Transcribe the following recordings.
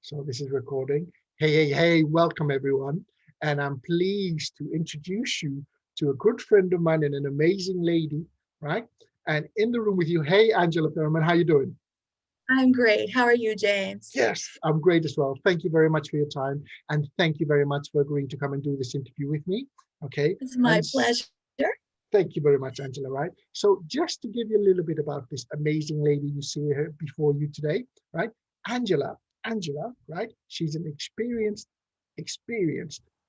So this is recording. Hey, welcome everyone. And I'm pleased to introduce you to a good friend of mine and an amazing lady, right? And in the room with you, hey, Angela Thurman, how you doing? I'm great. How are you, James? Yes, I'm great as well. Thank you very much for your time. And thank you very much for agreeing to come and do this interview with me. Okay. It's And my pleasure. thank you very much, Angela, right? So just to give you a little bit about this amazing lady you see here before you today, right? Angela, right? She's an experienced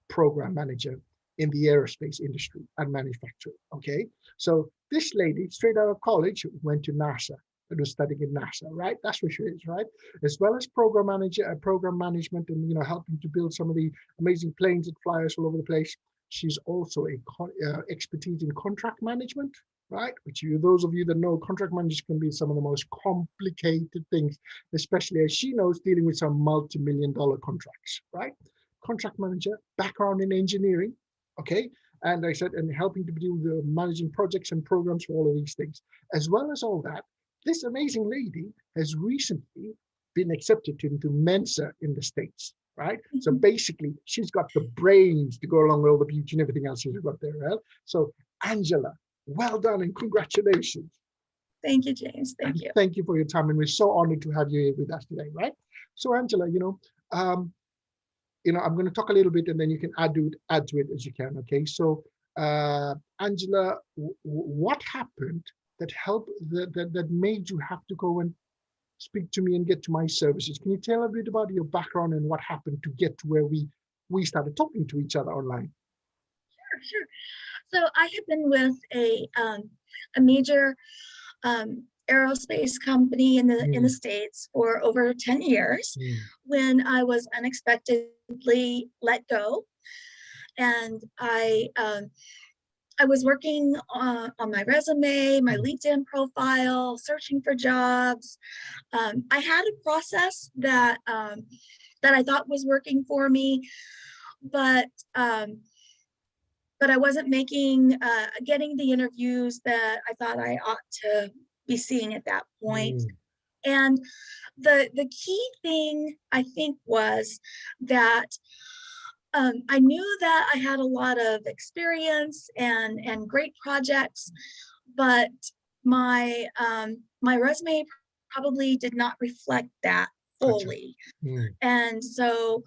program manager in the aerospace industry and manufacturing, okay? So this lady, straight out of college, went to NASA and was studying in NASA, right? That's where she is, right? As well as program manager, program management, and helping to build some of the amazing planes that fly us all over the place. She's also a expertise in contract management, right? Those of you that know, contract management can be some of the most complicated things, especially as she knows, dealing with some multi-million-dollar contracts, right? Contract manager, background in engineering, okay? And I said, and helping to do the managing projects and programs for all of these things. As well as all that, this amazing lady has recently been accepted into Mensa in the States, right? So basically, she's got the brains to go along with all the beauty and everything else she's got there, right? So Angela, well done and congratulations. Thank you, James. Thank you. Thank you for your time, and we're so honored to have you here with us today, right? So Angela, I'm going to talk a little bit, and then you can add to it as you can. Okay. So Angela, what happened that helped that made you have to go and speak to me and get to my services? Can you tell a bit about your background and what happened to get to where we started talking to each other online? Sure. So I have been with a major aerospace company in the States for over 10 years when I was unexpectedly let go. And I was working on my resume, my LinkedIn profile, searching for jobs. I had a process that I thought was working for me, but I wasn't getting the interviews that I thought I ought to be seeing at that point. And the key thing I think was that I knew that I had a lot of experience and great projects, but my my resume probably did not reflect that fully. Gotcha. And so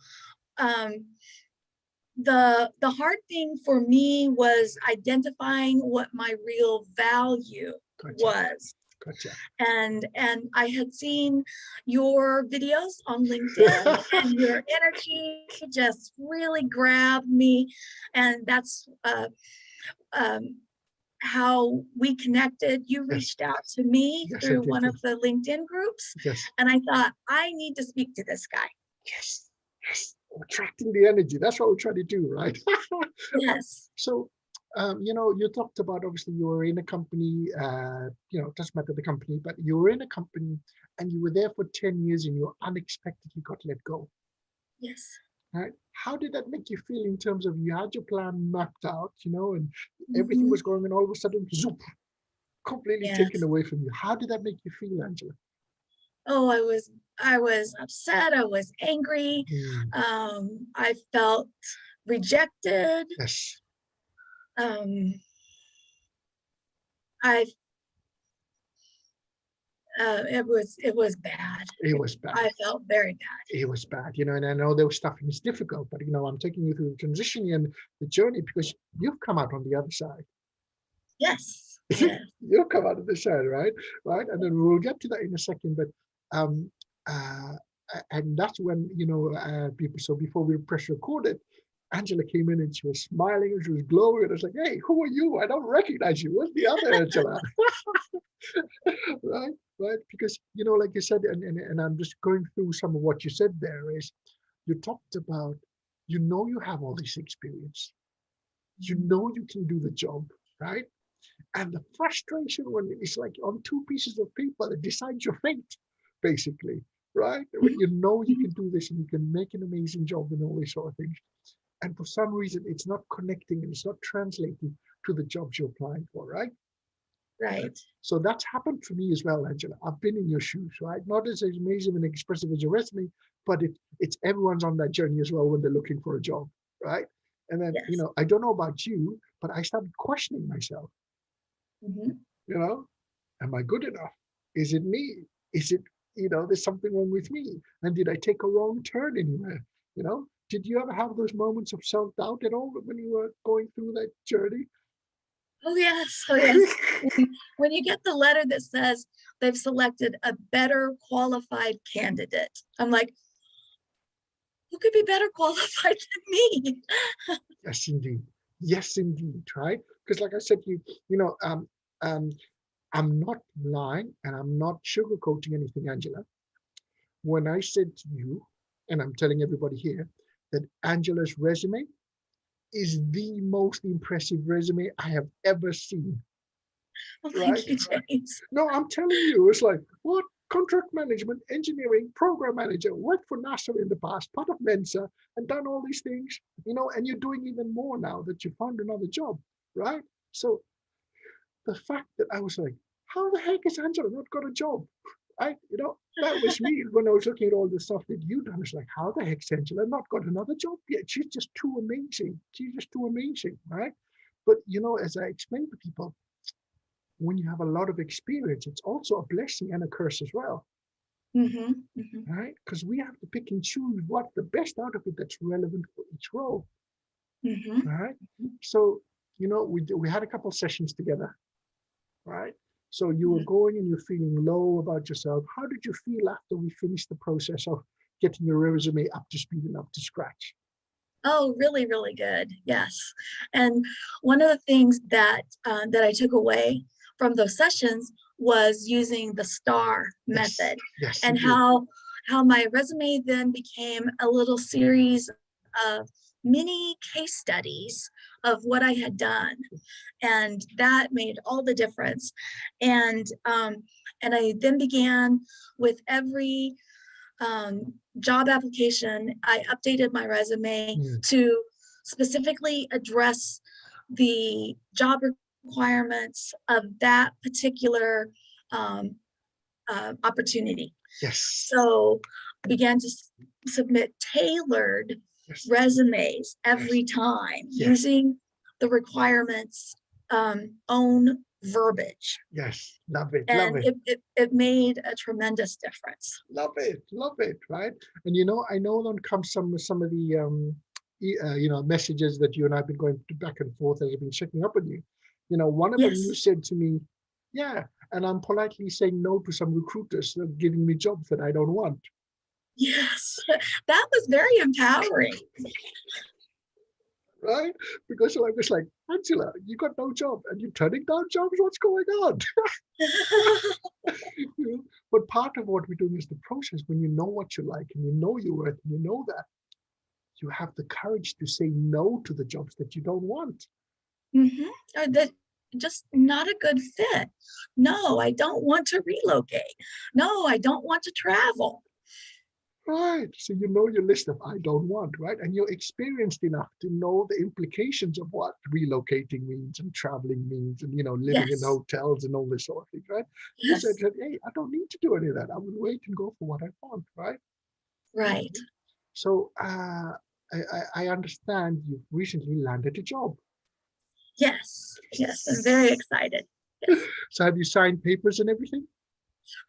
the hard thing for me was identifying what my real value was. Gotcha. And I had seen your videos on LinkedIn and your energy just really grabbed me. And that's how we connected. You reached out to me through one of the LinkedIn groups. And I thought, I need to speak to this guy. Yes. Attracting the energy. That's what we're trying to do, right? Yes. So, you talked about, obviously you were in a company, it doesn't matter the company, but you were in a company and you were there for 10 years and you unexpectedly got let go. Yes. Right? How did that make you feel in terms of you had your plan mapped out, and everything was going, and all of a sudden, zoop, completely taken away from you? How did that make you feel, Angela? Oh, I was upset. I was angry. I felt rejected. Yes. It was bad. It was bad. I felt very bad. It was bad, and I know there was stuff and it's difficult, but I'm taking you through the transition and the journey because you've come out on the other side. Yes. You'll come out of the side, right? And then we'll get to that in a second, but and that's when people. So before we press recorded, Angela came in and she was smiling and she was glowing. And I was like, "Hey, who are you? I don't recognize you. What's the other Angela?" Right? Because like you said, and I'm just going through some of what you said there is you talked about you have all this experience, you can do the job, right? And the frustration when it's like on two pieces of paper that decides your fate, basically, right? When you can do this and you can make an amazing job and all these sort of things. And for some reason, it's not connecting and it's not translating to the jobs you're applying for, right? Right. So that's happened for me as well, Angela. I've been in your shoes, right? Not as amazing and expressive as your resume, but it's everyone's on that journey as well when they're looking for a job, right? And then, Yes. I don't know about you, but I started questioning myself, Mhm. you know, am I good enough? Is it me? Is it, there's something wrong with me? And did I take a wrong turn anywhere? Did you ever have those moments of self-doubt at all when you were going through that journey? Oh yes, oh yes. When you get the letter that says they've selected a better qualified candidate, I'm like, who could be better qualified than me? Yes, indeed. Yes, indeed. Right? Because, like I said to you, um, I'm not lying and I'm not sugarcoating anything, Angela. When I said to you, and I'm telling everybody here, that Angela's resume is the most impressive resume I have ever seen. Well, Right? thank you, James. No, I'm telling you, it's like, what? Contract management, engineering, program manager, worked for NASA in the past, part of Mensa, and done all these things, and you're doing even more now that you found another job, right? So the fact that I was like, how the heck is Angela not got a job? That was me when I was looking at all the stuff that you've done. It's like, how the heck's Angela not got another job yet? She's just too amazing. She's just too amazing, right? But as I explain to people, when you have a lot of experience, it's also a blessing and a curse as well, Mm-hmm, mm-hmm. right? Because we have to pick and choose what the best out of it that's relevant for each role, Mm-hmm. right? So, we had a couple of sessions together, right? So you were going and you're feeling low about yourself. How did you feel after we finished the process of getting your resume up to speed and up to scratch? Oh, really, really good. Yes. And one of the things that I took away from those sessions was using the STAR Yes, method, yes, and indeed. how my resume then became a little series of mini case studies of what I had done. And that made all the difference. And I then began with every job application, I updated my resume to specifically address the job requirements of that particular opportunity. Yes. So I began to submit tailored Yes. resumes every time Yes. using the requirements own verbiage. Yes. Love it. Love And it. it made a tremendous difference. Love it. Love it. Right. And I know then comes some of the messages that you and I've been going back and forth as I've been checking up on you. One of them you Yes. said to me, yeah, and I'm politely saying no to some recruiters that are giving me jobs that I don't want. Yes, that was very empowering. Right? Because I was like, Angela, you got no job and you're turning down jobs. What's going on? But part of what we're doing is the process. When you know what you like and you know your worth and you know that, you have the courage to say no to the jobs that you don't want. Mm-hmm. Or that just not a good fit. No, I don't want to relocate. No, I don't want to travel. Right. So you know your list of I don't want, right? And you're experienced enough to know the implications of what relocating means and traveling means and, living in Yes. hotels and all this sort of thing, right? You said, Yes. hey, I don't need to do any of that. I will wait and go for what I want, right? Right. So I understand you've recently landed a job. Yes. Yes. I'm very excited. Yes. So have you signed papers and everything?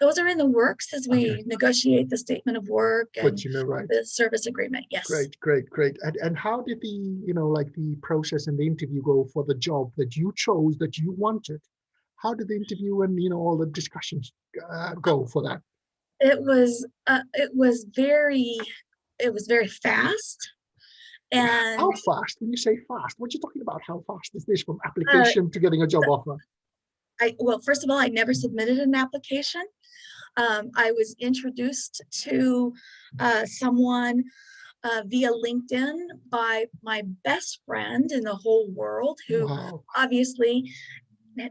Those are in the works as we Okay. negotiate the statement of work and Right. the service agreement. Yes. Great. And how did the process and the interview go for the job that you chose, that you wanted? How did the interview and, all the discussions go for that? It was very fast. And How fast? When you say fast, what are you talking about? How fast is this from uh, application to getting a job offer? well, first of all, I never submitted an application. I was introduced to someone via LinkedIn by my best friend in the whole world, who Wow. obviously,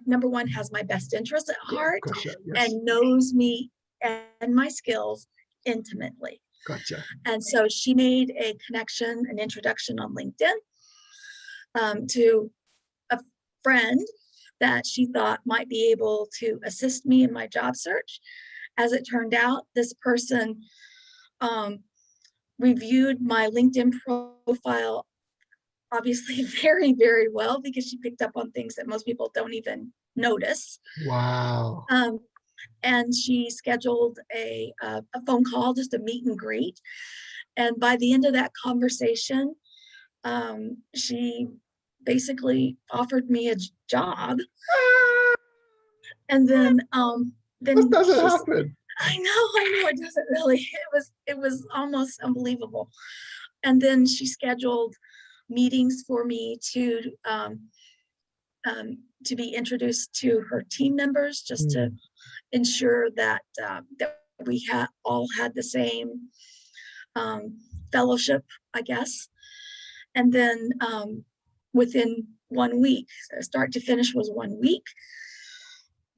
number one, has my best interest at heart Gotcha. Yes. and knows me and my skills intimately. Gotcha. And so she made a connection, an introduction on LinkedIn to a friend that she thought might be able to assist me in my job search. As it turned out, this person reviewed my LinkedIn profile obviously very, very well, because she picked up on things that most people don't even notice. Wow. And she scheduled a phone call, just a meet and greet. And by the end of that conversation, she basically offered me a job. And then This doesn't happen. I know, it doesn't really. It was almost unbelievable. And then she scheduled meetings for me to be introduced to her team members, just to ensure that that we all had the same fellowship, I guess. And then within 1 week, start to finish was 1 week,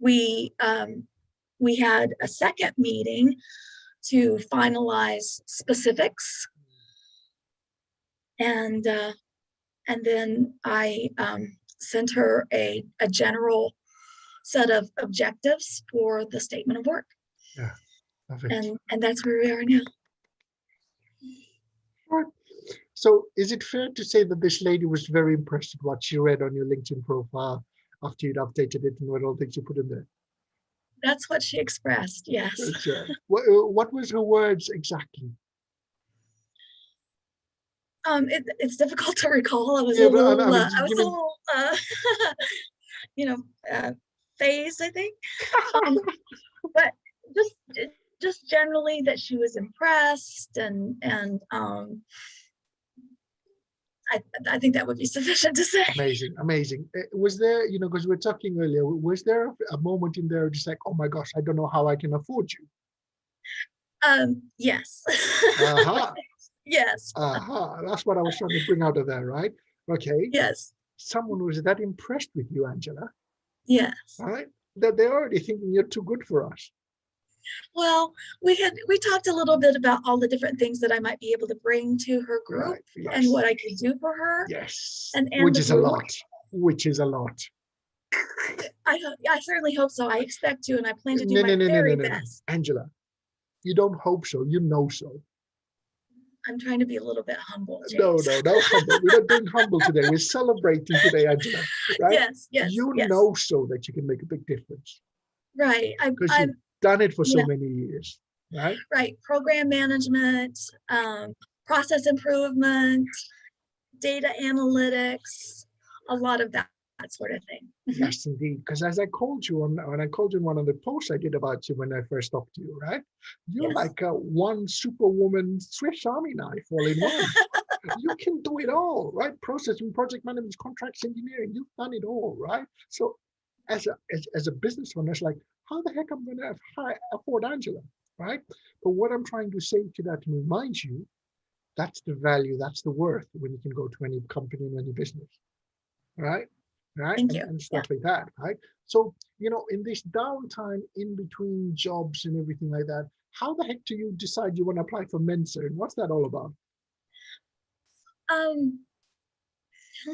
we had a second meeting to finalize specifics. And then I sent her a general set of objectives for the statement of work. Yeah, perfect. And that's where we are now. Right. So is it fair to say that this lady was very impressed with what she read on your LinkedIn profile after you'd updated it and what all things you put in there? That's what she expressed, yes. Gotcha. What was her words exactly? It's difficult to recall. I was Yeah, a but little, I mean, I was a little, phased, I think. But just generally that she was impressed, and I think that would be sufficient to say. Amazing, amazing. Was there, because we were talking earlier, was there a moment in there just like, oh my gosh, I don't know how I can afford you? Yes. Aha. Yes. Aha. That's what I was trying to bring out of there, right? Okay. Yes. Someone was that impressed with you, Angela. Yes. Right? That they're already thinking you're too good for us. Well, we talked a little bit about all the different things that I might be able to bring to her group, right, yes. and what I could do for her. Yes. And which is a lot. Which is a lot. I certainly hope so. I expect to, and I plan to do my very best. Angela, you don't hope so. You know so. I'm trying to be a little bit humble, James. No humble. We're not being humble today. We're celebrating today, Angela. Right? Yes. You know so that you can make a big difference. Right. Because you've done it for so many years. Right? Right. Program management, process improvement, data analytics, a lot of that sort of thing. Yes, indeed. Because as I called you when I called you in one of the posts I did about you when I first talked to you, right? You're like a one superwoman Swiss Army knife all in one. You can do it all, right? Process and project management, contracts, engineering, you've done it all, right? So as a business owner, it's like, how the heck am I going to afford Angela, right? But what I'm trying to say to that, to remind you, that's the value, that's the worth when you can go to any company and any business, right? Right? Thank you. And stuff like that, right? So, in this downtime in between jobs and everything like that, how the heck do you decide you want to apply for Mensa, and what's that all about?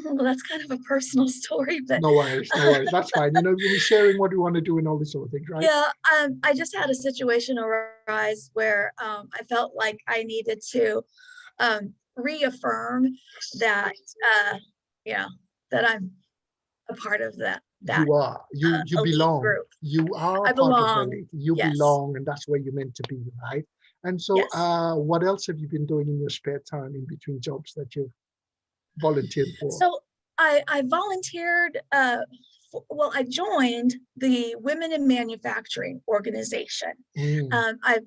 Well, that's kind of a personal story, but no worries. That's fine. We're sharing what we want to do and all these sort of things, right? Yeah, I just had a situation arise where I felt like I needed to reaffirm that that I'm a part of that. You are. You belong. Group. You are part of the elite. You belong, and that's where you're meant to be, right? And so, what else have you been doing in your spare time in between jobs that you've volunteered for? So I volunteered. Well, I joined the Women in Manufacturing organization. I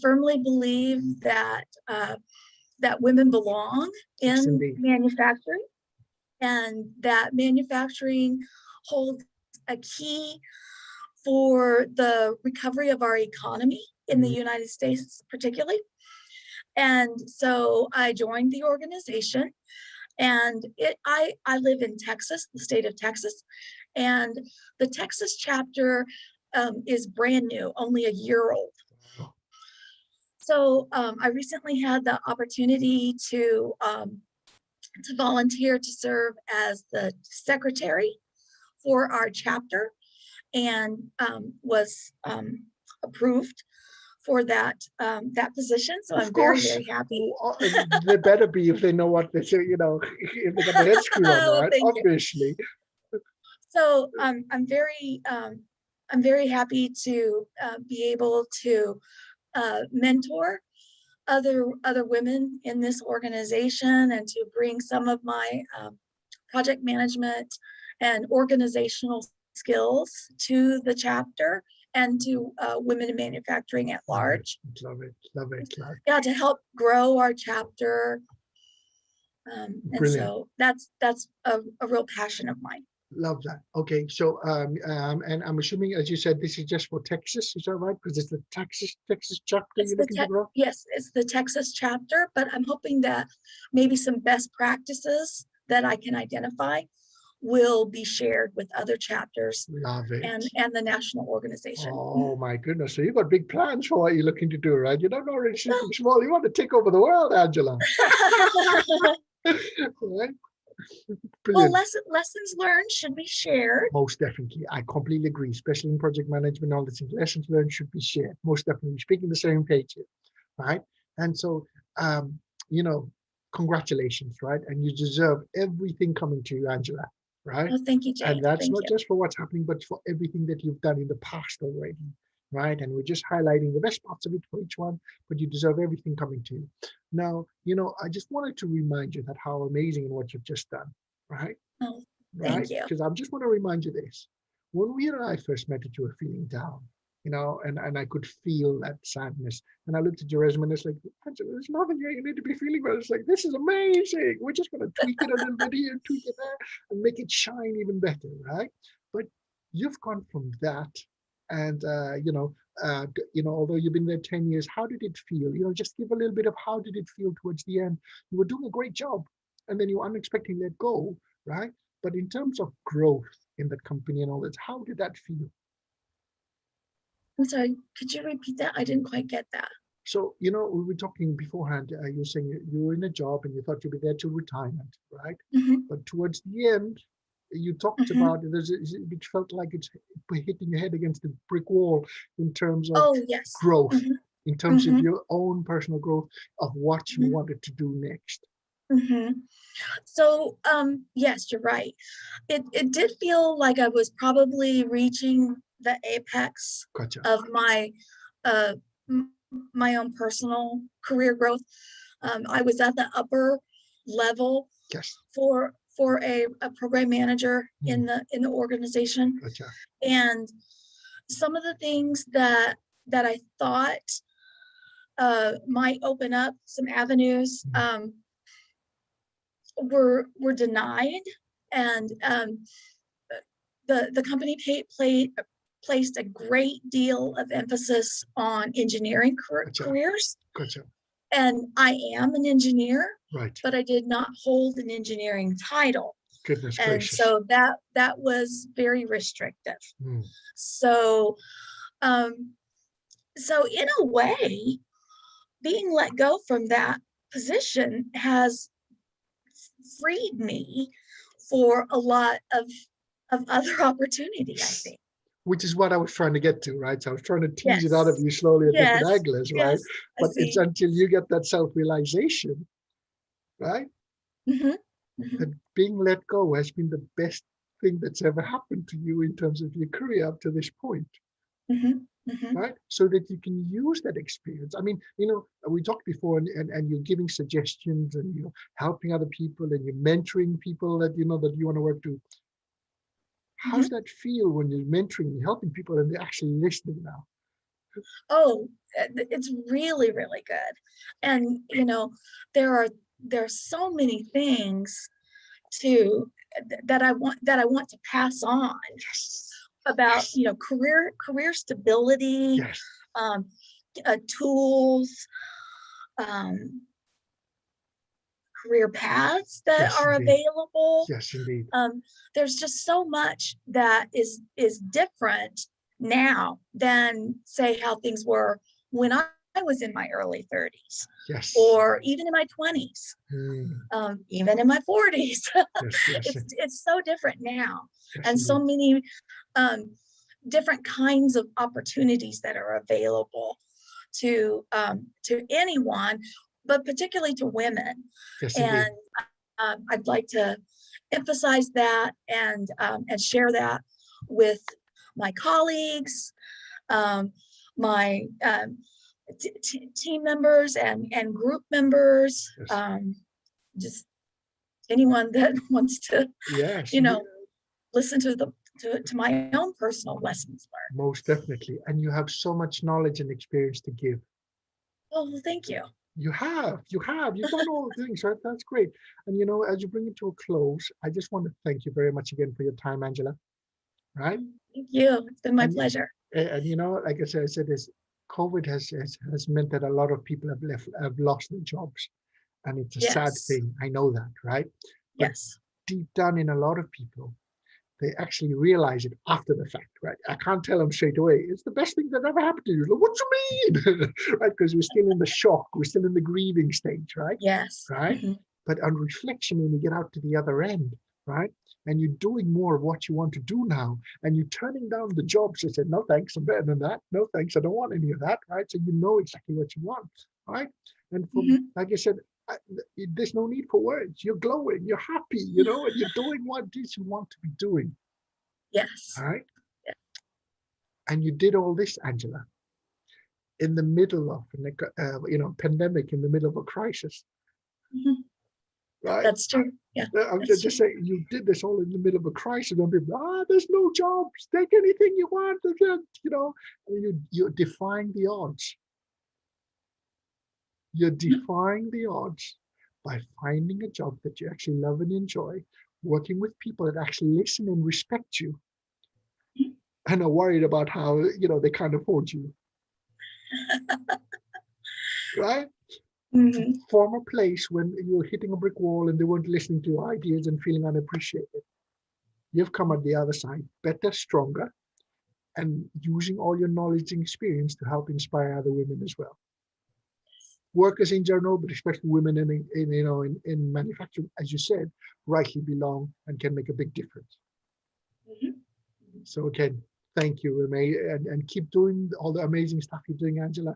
firmly believe that that women belong in manufacturing, and that manufacturing holds a key for the recovery of our economy in the United States, particularly. And so I joined the organization, and I live in Texas, the state of Texas, and the Texas chapter is brand new, only a year old. So I recently had the opportunity to volunteer to serve as the secretary for our chapter and was approved for that position. So I'm very, very happy. They better be if they know what they say, if they got the head screwed on, right? Obviously. So I'm very happy to be able to mentor other women in this organization and to bring some of my project management and organizational skills to the chapter and to women in manufacturing at large. Love it. Yeah, to help grow our chapter. And so that's a real passion of mine. Love that. Okay, so and I'm assuming, as you said, this is just for Texas, is that right? Because it's the Texas chapter you're looking to grow? Yes, it's the Texas chapter, but I'm hoping that maybe some best practices that I can identify will be shared with other chapters. Love it. And the national organization. Oh my goodness. So you've got big plans for what you're looking to do, right? You're not already something small. You want to take over the world, Angela. Right? Brilliant. Well, lessons learned should be shared. Most definitely. I completely agree, especially in project management, all the things. Lessons learned should be shared. Most definitely. We're speaking the same page here, right? And so, congratulations, right? And you deserve everything coming to you, Angela, right? Oh, thank you, Jay. And that's not just for what's happening, but for everything that you've done in the past already, right? And we're just highlighting the best parts of it for each one, but you deserve everything coming to you. Now, I just wanted to remind you that how amazing and what you've just done, right? Oh, thank you. Because I just want to remind you this. When we and I first met, you were feeling down, and I could feel that sadness. And I looked at your resume and it's like, Angela, there's nothing here you need to be feeling about. It's like, this is amazing. We're just going to tweak it a little bit here, tweak it there, and make it shine even better, right? But you've gone from that, and although you've been there 10 years, how did it feel? Just give a little bit of how did it feel towards the end? You were doing a great job, and then you unexpectedly let go, right? But in terms of growth in that company and all that, how did that feel? I'm sorry, could you repeat that? I didn't quite get that. So, we were talking beforehand, you were saying you were in a job and you thought you'd be there till retirement, right? Mm-hmm. But towards the end, you talked about it felt like it's hitting your head against a brick wall in terms of growth, in terms of your own personal growth of what you wanted to do next. So, yes, you're right. It did feel like I was probably reaching the apex of my my own personal career growth. I was at the upper level for a program manager in the organization. And some of the things that I thought might open up some avenues were denied, and the company placed a great deal of emphasis on engineering careers. And I am an engineer, but I did not hold an engineering title. Goodness and gracious. So that was very restrictive. So in a way, being let go from that position has freed me for a lot of other opportunity, I think. Which is what I was trying to get to, right? So I was trying to tease it out of you slowly at different angles, right? But it's until you get that self-realization, right? That being let go has been the best thing that's ever happened to you in terms of your career up to this point. Right? So that you can use that experience. I mean, we talked before and you're giving suggestions and you're helping other people and you're mentoring people that that you want to work to. How's that feel when you're mentoring and helping people and they're actually listening now? Oh, it's really, really good. And there are so many things that I want to pass on. About career stability, tools, career paths that are available. Yes, indeed. There's just so much that is different now than say how things were when I was in my early 30s, Yes. or even in my 20s, even in my 40s. Yes, yes. It's so different now, Yes, and so indeed. many different kinds of opportunities that are available to anyone, but particularly to women. Yes, And indeed. I'd like to emphasize that and share that with my colleagues, my team members and group members, Yes. just anyone that wants to, Yes, you know, listen to my own personal lessons learned. most definitely. And you have so much knowledge and experience to give. Oh, well, thank you. You've done all the things, right? That's great. And as you bring it to a close, I just want to thank you very much again for your time, Angela. Right? Thank you. It's been my And pleasure. like I said, is COVID has meant that a lot of people have lost their jobs, and it's a sad Yes. thing. I know that, right? But Yes. deep down in a lot of people, they actually realize it after the fact, right? I can't tell them straight away. It's the best thing that ever happened to you. Like, what you mean? Right? Because we're still in the shock. We're still in the grieving stage, right? Yes. Right? But on reflection, when you get out to the other end, right? And you're doing more of what you want to do now, and you're turning down the jobs that said, no, thanks, I'm better than that. No, thanks, I don't want any of that, right? So you know exactly what you want, right? And like I said, there's no need for words. You're glowing, you're happy, and you're doing what it is you want to be doing. Yes. All right. Yeah. And you did all this, Angela, in the middle of pandemic, in the middle of a crisis. Right. That's true. Yeah. I'm just saying, you did this all in the middle of a crisis. And people, there's no jobs. Take anything you want. You're defying the odds. You're defying the odds by finding a job that you actually love and enjoy, working with people that actually listen and respect you, and are worried about how they can't afford you. Right? Form a place when you were hitting a brick wall and they weren't listening to your ideas and feeling unappreciated. You've come at the other side, better, stronger, and using all your knowledge and experience to help inspire other women as well. Workers in general, but especially women in manufacturing, as you said, rightly belong and can make a big difference. So again, thank you, and keep doing all the amazing stuff you're doing, Angela,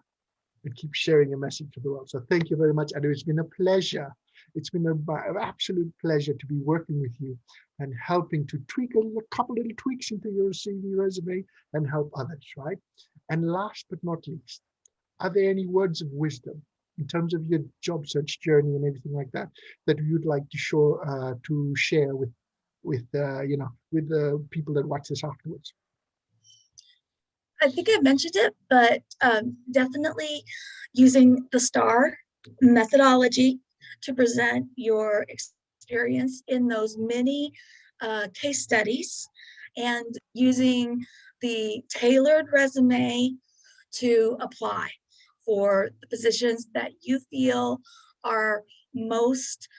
and keep sharing your message to the world. So thank you very much, and it's been a pleasure. It's been an absolute pleasure to be working with you and helping to tweak a couple little tweaks into your CV resume and help others, right? And last but not least, are there any words of wisdom in terms of your job search journey and everything like that you'd like to share with the people that watch this afterwards? I think I mentioned it, but definitely using the STAR methodology to present your experience in those many case studies, and using the tailored resume to apply for the positions that you feel are most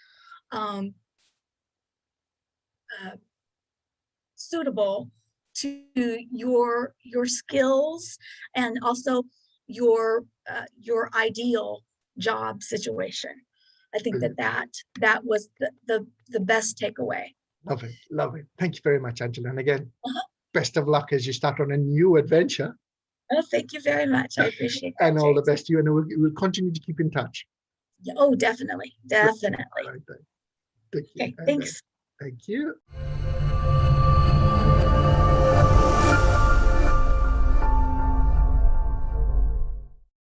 suitable to your skills, and also your ideal job situation. I think that was the best takeaway. Love it. Thank you very much, Angela. And again, best of luck as you start on a new adventure. Oh, thank you very much. I appreciate that. And all the best to you, and we'll continue to keep in touch. Oh, definitely. Right, thank you. Okay, thanks. Thank you.